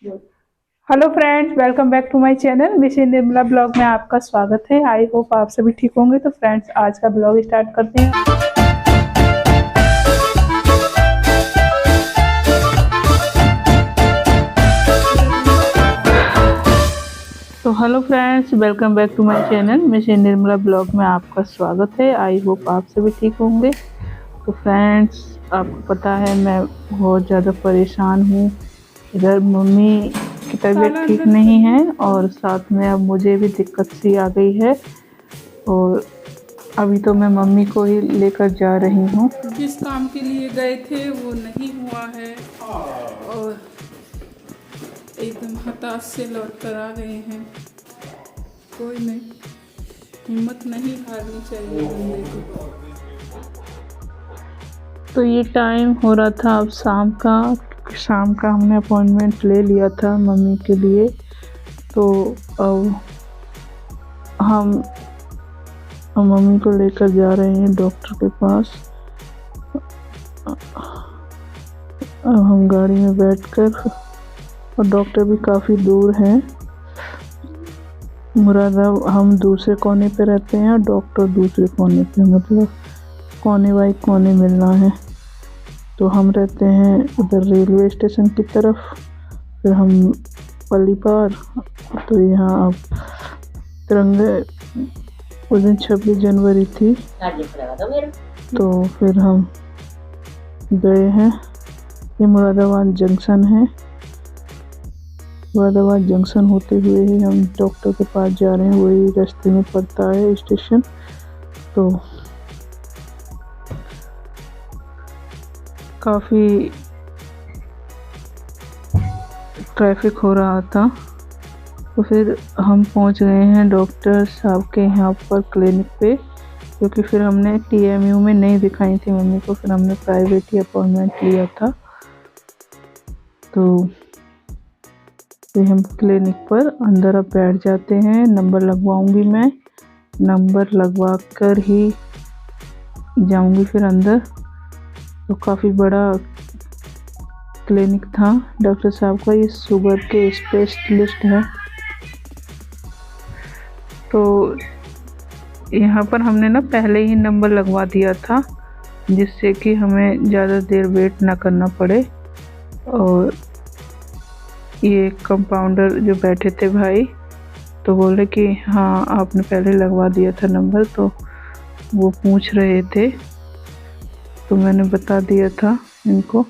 Hello friends, welcome back to my channel mission Nirmala blog में आपका स्वागत है। आई होप आप सभी ठीक होंगे। तो फ्रेंड्स, आज का ब्लॉग स्टार्ट करते हैं। तो hello friends, welcome back to my channel mission Nirmala blog में आपका स्वागत है। आई होप आप सभी ठीक होंगे। तो फ्रेंड्स, आपको पता है मैं बहुत ज़्यादा परेशान हूँ। इधर मम्मी की तबीयत ठीक नहीं है और साथ में अब मुझे भी दिक्कत सी आ गई है। और अभी तो मैं मम्मी को ही लेकर जा रही हूँ। जिस काम के लिए गए थे वो नहीं हुआ है और एकदम हताश से लौट कर आ गए हैं। कोई नहीं, हिम्मत नहीं हारनी चाहिए बंदे को। तो ये टाइम हो रहा था अब शाम का हमने अपॉइंटमेंट ले लिया था मम्मी के लिए। तो अब हम मम्मी को लेकर जा रहे हैं डॉक्टर के पास। अब हम गाड़ी में बैठकर, और डॉक्टर भी काफ़ी दूर है। मुरादाबाद हम दूसरे कोने पे रहते हैं और डॉक्टर दूसरे कोने पे, मतलब कोने बाई कोने मिलना है। तो हम रहते हैं उधर रेलवे स्टेशन की तरफ, फिर हम पल्ली पार। तो यहाँ अब तिरंगे, उस दिन 26 जनवरी थी, तो फिर हम गए हैं। ये मुरादाबाद जंक्शन है। मुरादाबाद जंक्शन होते हुए ही हम डॉक्टर के पास जा रहे हैं। वही रास्ते में पड़ता है स्टेशन। तो काफ़ी ट्रैफिक हो रहा था। तो फिर हम पहुंच गए हैं डॉक्टर साहब के यहाँ पर क्लिनिक पे, क्योंकि फिर हमने TMU में नहीं दिखाई थी मम्मी को, फिर हमने प्राइवेट ही अपॉइंटमेंट लिया था। तो हम क्लिनिक पर अंदर अब बैठ जाते हैं। नंबर लगवाऊंगी मैं, नंबर लगवा कर ही जाऊंगी फिर अंदर। तो काफ़ी बड़ा क्लिनिक था डॉक्टर साहब का। ये शुगर के स्पेशलिस्ट है। तो यहाँ पर हमने ना पहले ही नंबर लगवा दिया था, जिससे कि हमें ज़्यादा देर वेट ना करना पड़े। और ये कंपाउंडर जो बैठे थे भाई, तो बोले कि हाँ आपने पहले लगवा दिया था नंबर। तो वो पूछ रहे थे, तो मैंने बता दिया था इनको।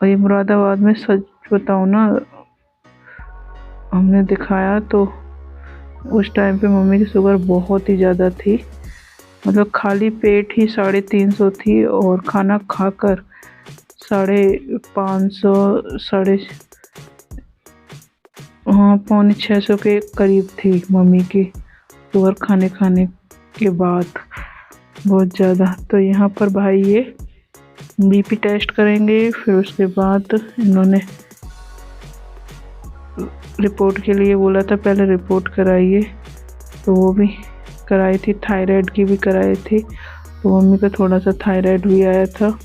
और ये मुरादाबाद में सच बताऊँ ना, हमने दिखाया तो उस टाइम पे मम्मी की शुगर बहुत ही ज़्यादा थी। मतलब खाली पेट ही 350 थी और खाना खाकर 550, पौने 600 के करीब थी मम्मी की शुगर खाने के बाद, बहुत ज़्यादा। तो यहाँ पर भाई ये BP टेस्ट करेंगे, फिर उसके बाद इन्होंने रिपोर्ट के लिए बोला था, पहले रिपोर्ट कराइए। तो वो भी कराई थी, थायराइड की भी कराई थी। तो मम्मी का थोड़ा सा थायराइड भी आया था।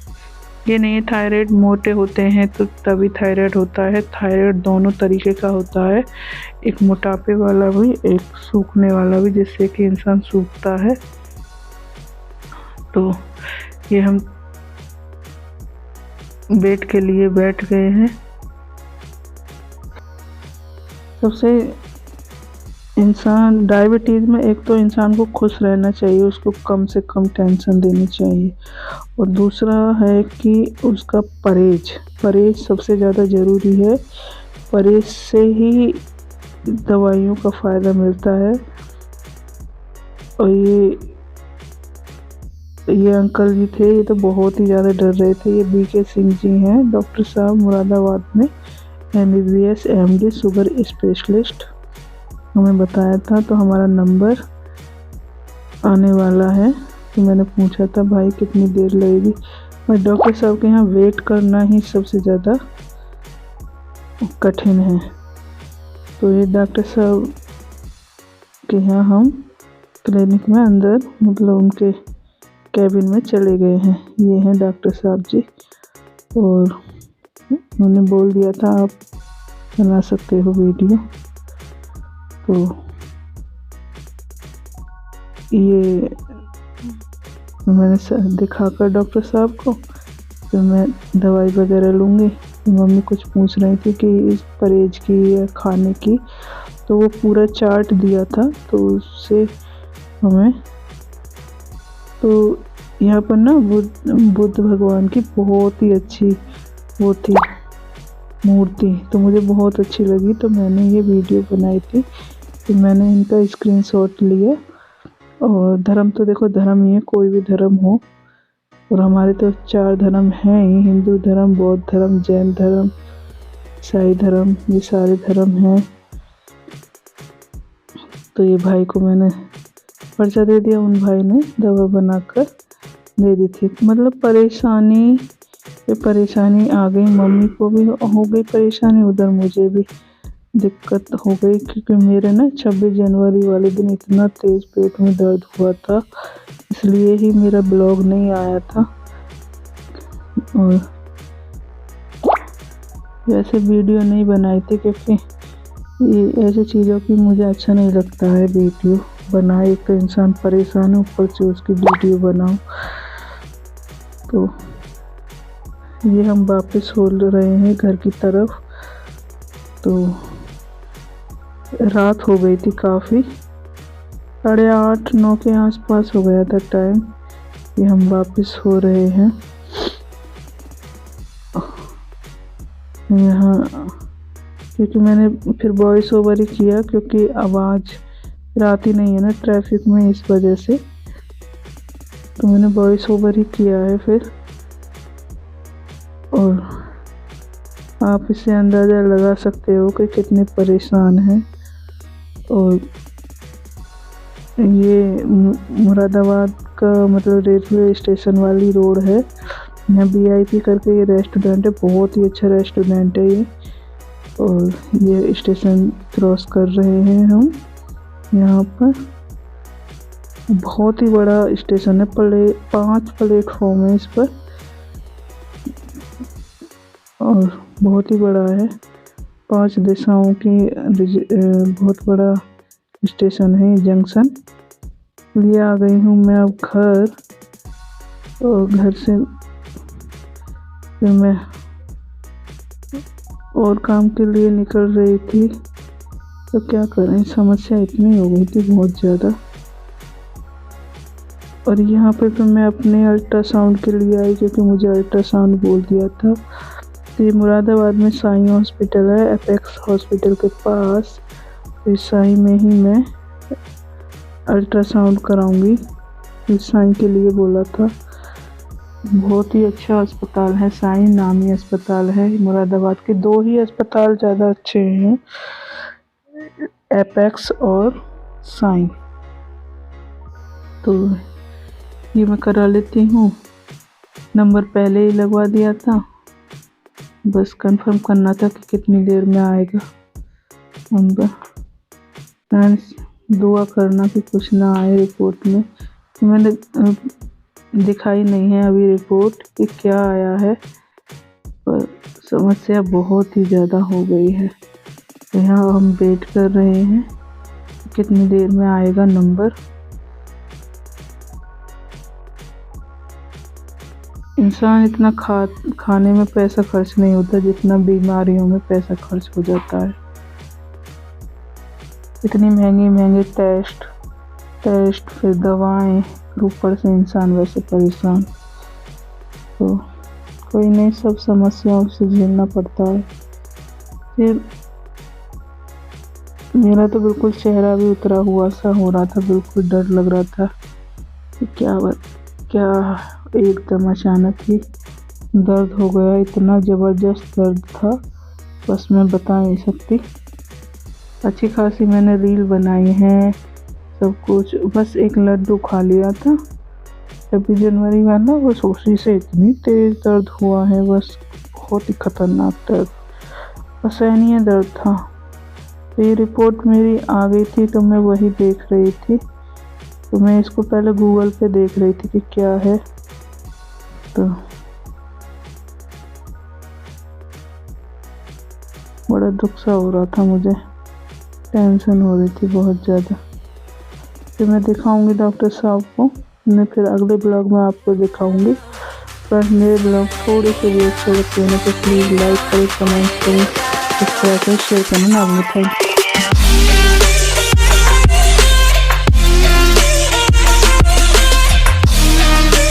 ये नहीं, थायराइड मोटे होते हैं तो तभी थायराइड होता है। थायराइड दोनों तरीके का होता है, एक मोटापे वाला भी, एक सूखने वाला भी, जिससे कि इंसान सूखता है। तो ये हम बेड के लिए बैठ गए हैं। सबसे इंसान डायबिटीज़ में, एक तो इंसान को खुश रहना चाहिए, उसको कम से कम टेंशन देनी चाहिए। और दूसरा है कि उसका परहेज सबसे ज़्यादा ज़रूरी है। परहेज से ही दवाइयों का फ़ायदा मिलता है। और ये अंकल जी थे, ये तो बहुत ही ज़्यादा डर रहे थे। ये BK सिंह जी हैं, डॉक्टर साहब मुरादाबाद में, MBBS MD शुगर स्पेशलिस्ट। हमें बताया था। तो हमारा नंबर आने वाला है। तो मैंने पूछा था भाई कितनी देर लगेगी। मैं डॉक्टर साहब के यहाँ वेट करना ही सबसे ज़्यादा कठिन है। तो ये डॉक्टर साहब के यहाँ हम क्लिनिक में अंदर, मतलब उनके कैबिन में चले गए हैं। ये हैं डॉक्टर साहब जी। और उन्होंने बोल दिया था आप बना सकते हो वीडियो। तो ये मैंने दिखाकर डॉक्टर साहब को फिर मैं दवाई वगैरह लूँगी। मम्मी कुछ पूछ रही थी कि इस परहेज की या खाने की, तो वो पूरा चार्ट दिया था, तो उससे हमें तो यहाँ पर ना बुद्ध भगवान की बहुत ही अच्छी वो थी मूर्ति, तो मुझे बहुत अच्छी लगी, तो मैंने ये वीडियो बनाई थी। तो मैंने इनका स्क्रीनशॉट लिया। और धर्म तो देखो धर्म ही है, कोई भी धर्म हो, और हमारे तो 4 धर्म हैं ही, हिंदू धर्म, बौद्ध धर्म, जैन धर्म, ईसाई धर्म, ये सारे धर्म हैं। तो ये भाई को मैंने पर्चा दे दिया, उन भाई ने दवा बनाकर दे दी थी। मतलब परेशानी आ गई, मम्मी को भी हो गई परेशानी, उधर मुझे भी दिक्कत हो गई, क्योंकि मेरे ना 26 जनवरी वाले दिन इतना तेज़ पेट में दर्द हुआ था, इसलिए ही मेरा ब्लॉग नहीं आया था। और वैसे वीडियो नहीं बनाई थी, क्योंकि ये ऐसी चीज़ों की मुझे अच्छा नहीं लगता है वीडियो बनाए। एक तो इंसान परेशान है, ऊपर से उसकी वीडियो बनाओ। तो ये हम वापस हो रहे हैं घर की तरफ। तो रात हो गई थी काफ़ी, 8:30-9 के आसपास हो गया था टाइम। ये हम वापस हो रहे हैं यहाँ, क्योंकि मैंने फिर वॉइस ओवर ही किया, क्योंकि आवाज़ आती नहीं है ना ट्रैफिक में, इस वजह से तो मैंने वॉइस ओवर ही किया है फिर। और आप इससे अंदाज़ा लगा सकते हो कि कितने परेशान हैं। और ये मुरादाबाद का मतलब रेलवे स्टेशन वाली रोड है। यहाँ VIP करके ये रेस्टोरेंट है, बहुत ही अच्छा रेस्टोरेंट है ये। और ये स्टेशन क्रॉस कर रहे हैं हम यहाँ पर। बहुत ही बड़ा स्टेशन है, 5 प्लेटफॉर्म है इस पर, और बहुत ही बड़ा है, 5 दिशाओं की बहुत बड़ा स्टेशन है, जंक्शन। ये आ गई हूँ मैं अब घर, और घर से फिर मैं और काम के लिए निकल रही थी। तो क्या करें, समस्या इतनी हो गई थी बहुत ज़्यादा। और यहाँ पे फिर मैं अपने अल्ट्रासाउंड के लिए आई, क्योंकि मुझे अल्ट्रासाउंड बोल दिया था। तो ये मुरादाबाद में साई हॉस्पिटल है, एपेक्स हॉस्पिटल के पास। तो इस साई में ही मैं अल्ट्रासाउंड कराऊंगी, इस साई के लिए बोला था। बहुत ही अच्छा अस्पताल है, साई नामी अस्पताल है मुरादाबाद के। 2 ही अस्पताल ज़्यादा अच्छे हैं, एपेक्स और साई। तो ये मैं करा लेती हूँ, नंबर पहले ही लगवा दिया था, बस कंफर्म करना था कि कितनी देर में आएगा नंबर। फ्रेंड्स दुआ करना कि कुछ ना आए रिपोर्ट में। मैंने दिखाई नहीं है अभी रिपोर्ट कि क्या आया है, पर समस्या बहुत ही ज़्यादा हो गई है। तो यहाँ हम वेट कर रहे हैं कितनी देर में आएगा नंबर। इंसान इतना खाने में पैसा खर्च नहीं होता जितना बीमारियों में पैसा खर्च हो जाता है। इतनी महंगे टेस्ट फिर दवाएं, ऊपर से इंसान वैसे परेशान। तो कोई नहीं, सब समस्याओं से झेलना पड़ता है। फिर मेरा तो बिल्कुल चेहरा भी उतरा हुआ सा हो रहा था, बिल्कुल डर लग रहा था कि क्या एकदम अचानक ही दर्द हो गया। इतना ज़बरदस्त दर्द था, बस मैं बता नहीं सकती। अच्छी खासी मैंने रील बनाई है, सब कुछ। बस एक लड्डू खा लिया था 26 जनवरी वाला, बस उसी से इतनी तेज़ दर्द हुआ है, बस बहुत ही ख़तरनाक दर्द, असहनीय दर्द था। तो ये रिपोर्ट मेरी आ गई थी, तो मैं वही देख रही थी। तो मैं इसको पहले गूगल पे देख रही थी कि क्या है। तो बड़ा दुख सा हो रहा था मुझे, टेंशन हो रही थी बहुत ज़्यादा। फिर मैं दिखाऊंगी डॉक्टर साहब को, मैं फिर अगले ब्लॉग में आपको दिखाऊंगी। पर मेरे ब्लॉग थोड़े से भी अच्छे लगते हैं तो प्लीज़ लाइक करें, कमेंट करें, सब्सक्राइब करें, शेयर करना ना भूलें। Thank you.